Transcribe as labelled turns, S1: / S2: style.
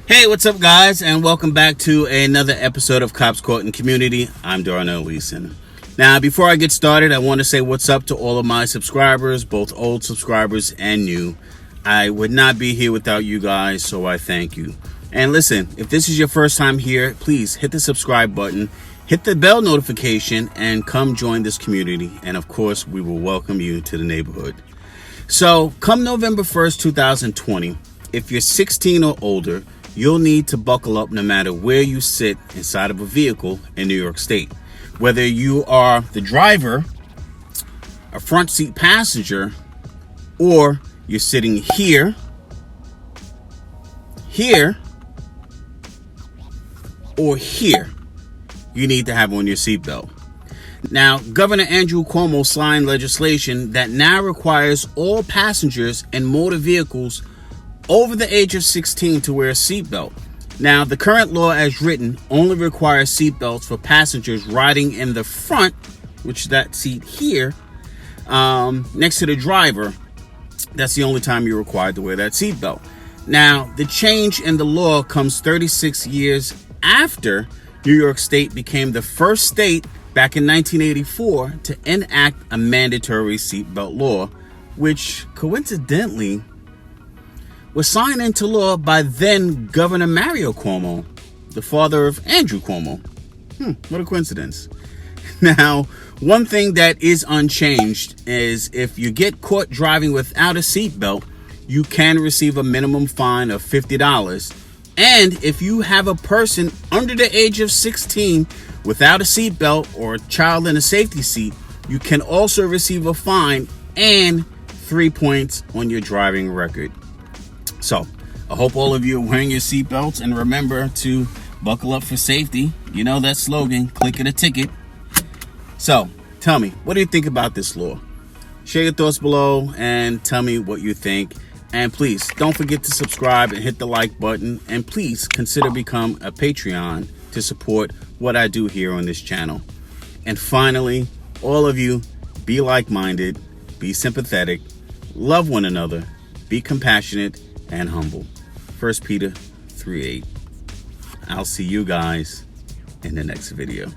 S1: Hey, what's up, guys, and welcome back to another episode of Cops Court and Community. I'm Darnell Leeson. Now, before I get started, I want to say what's up to all of my subscribers, both old subscribers and new. I would not be here without you guys, so I thank you. And listen, if this is your first time here, please hit the subscribe button, hit the bell notification, and come join this community. And of course, we will welcome you to the neighborhood. So, come November 1st, 2020, if you're 16 or older, you'll need to buckle up no matter where you sit inside of a vehicle in New York State. Whether you are the driver, a front seat passenger, or you're sitting here, or here, you need to have on your seatbelt. Now, Governor Andrew Cuomo signed legislation that now requires all passengers in motor vehicles over the age of 16 to wear a seatbelt. Now, the current law as written only requires seatbelts for passengers riding in the front, which is that seat here, next to the driver. That's the only time you're required to wear that seatbelt. Now, the change in the law comes 36 years after New York State became the first state back in 1984 to enact a mandatory seatbelt law, which coincidentally was signed into law by then Governor Mario Cuomo, the father of Andrew Cuomo. What a coincidence. Now, one thing that is unchanged is if you get caught driving without a seatbelt, you can receive a minimum fine of $50. And if you have a person under the age of 16 without a seatbelt or a child in a safety seat, you can also receive a fine and 3 points on your driving record. So, I hope all of you are wearing your seatbelts, and remember to buckle up for safety. You know that slogan, click it a ticket. So, tell me, what do you think about this law? Share your thoughts below and tell me what you think. And please, don't forget to subscribe and hit the like button. And please consider becoming a Patreon to support what I do here on this channel. And finally, all of you, be like-minded, be sympathetic, love one another, be compassionate, and humble. 1 Peter 3:8. I'll see you guys in the next video.